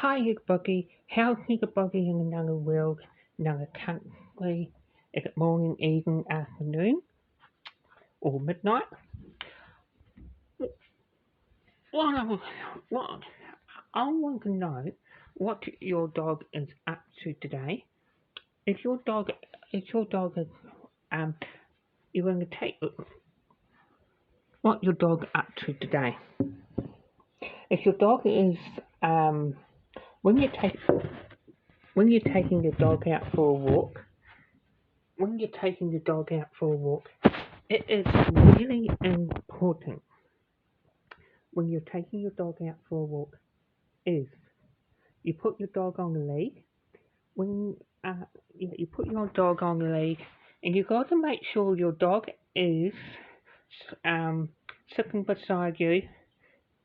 Hi Hickbuggy, how's Hickbuggy in another world, another country, is it morning, evening, afternoon, or midnight? What I, what, I want to know what your dog is up to today. If your dog, if your dog is, um, you're going to take what your dog up to today. If your dog is, when you take, when you're taking your dog out for a walk, when you're taking your dog out for a walk, it is really important when you're taking your dog out for a walk is you put your dog on the lead. When you put your dog on the lead, and you got to make sure your dog is um, sitting beside you,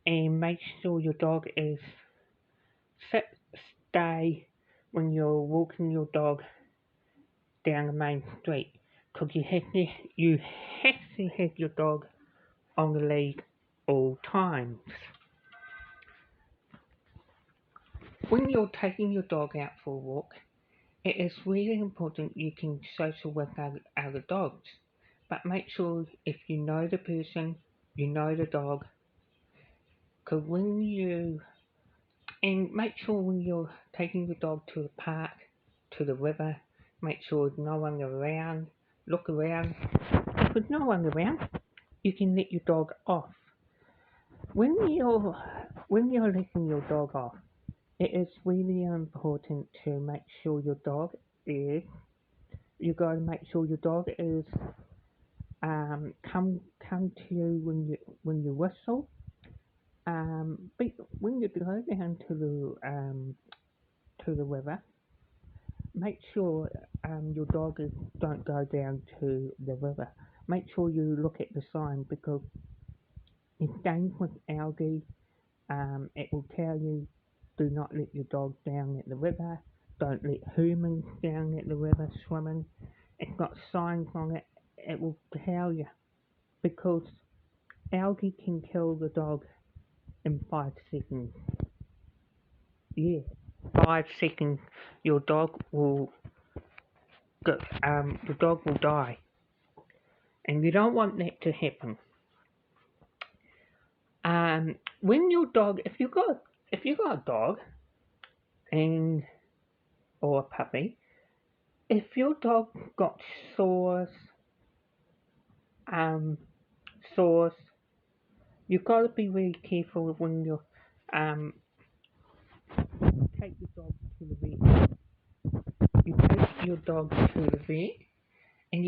and make sure your dog is sit stay when you're walking your dog down the main street. Because you have to have your dog on the lead all times. When you're taking your dog out for a walk, it is really important you can social with other dogs. But make sure if you know the person, you know the dog. Because and make sure when you're taking your dog to the park, to the river, make sure there's no one around. Look around. If there's no one around, you can let your dog off. When you're letting your dog off, it is really important to make sure your dog is. You got to make sure your dog is come to you when you whistle. But when you go down to the river, make sure your dog is don't go down to the river. Make sure you look at the sign because it's dangerous algae. It will tell you do not let your dog down at the river. Don't let humans down at the river swimming. It's got signs on it. It will tell you because algae can kill the dog in 5 seconds. Yeah, 5 seconds. Your dog will your dog will die, and you don't want that to happen. When your dog, if you got a dog and or a puppy, if your dog got sores, um, sores, you've got to be really careful when you um take your dog to the vet. You take your dog to the vet, and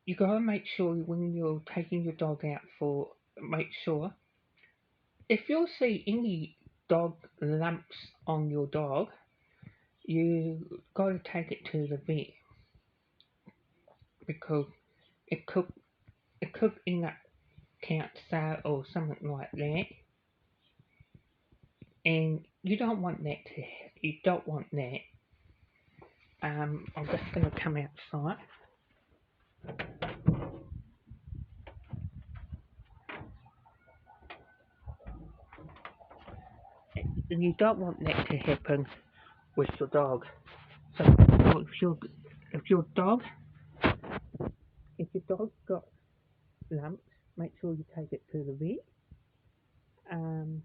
you got to make sure when you're taking your dog out for make sure if you see any dog lumps on your dog, you got to take it to the vet because it could it could end up cancer or something like that, and you don't want that. I'm just gonna come outside. And you don't want that to happen with your dog. So if your dog if your dog's got lumps, make sure you take it to the vet. Um,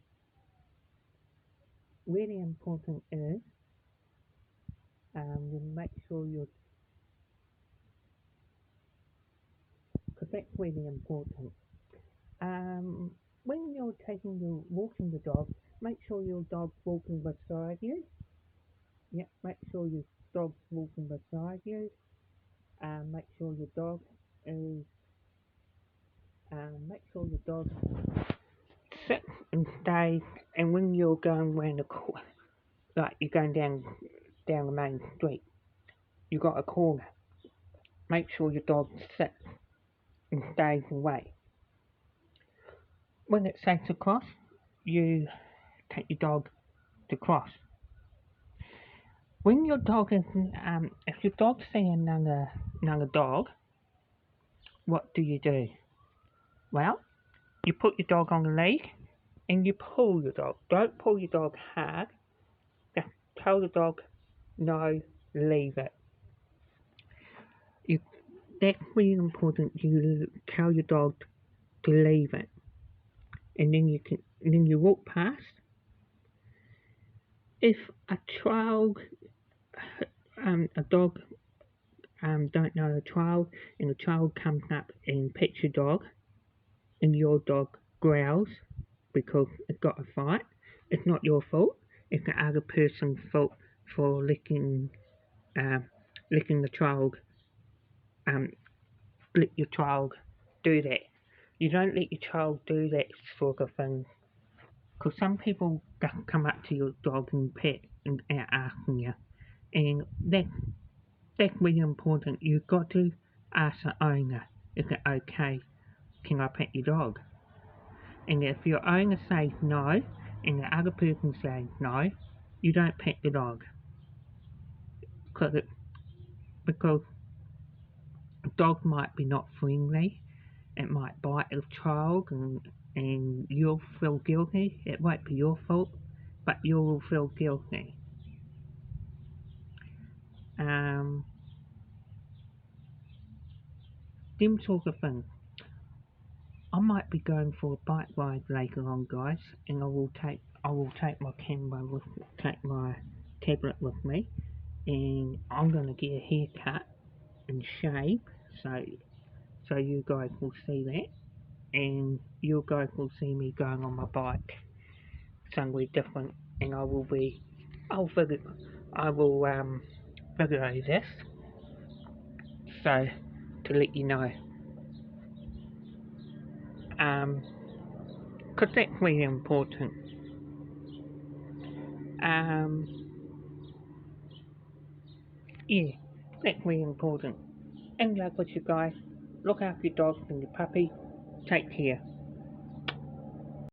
really important is you make sure you're because that's really important. When you're walking the dog, make sure your dog's walking beside you. Yeah, make sure your dog's walking beside you. Make sure your dog is. Make sure your dog sit and stay. And when you're going round the corner, like you're going down the main street, you got a corner. Make sure your dog sits and stays away. When it says to cross, you take your dog to cross. When your dog is, if your dog see another dog, what do you do? Well, you put your dog on the lead and you pull your dog. Don't pull your dog hard. tell the dog, no, leave it. You, that's really important. You tell your dog to leave it, and then you walk past. If a child, a dog, don't know a child, and a child comes up and pets your dog, and your dog growls because it got a fight, it's not your fault. It's the other person's fault for licking the child, let your child do that. You don't let your child do that sort of thing. Because some people come up to your dog and pet and asking you, and that's really important. You've got to ask the owner, is it okay? Can I pet your dog? And if your owner says no, and the other person says no, you don't pet the dog. Because a dog might be not friendly, it might bite a child, and you'll feel guilty. It won't be your fault, but you'll feel guilty. Them sort of things. I might be going for a bike ride later on, guys, and I will take my camera with, take my tablet with me, and I'm gonna get a haircut and shave, so you guys will see that, and you guys will see me going on my bike somewhere different, and I will video this, so to let you know, because that's really important. Yeah, that's really important. And like what you guys, look after your dog and your puppy. Take care.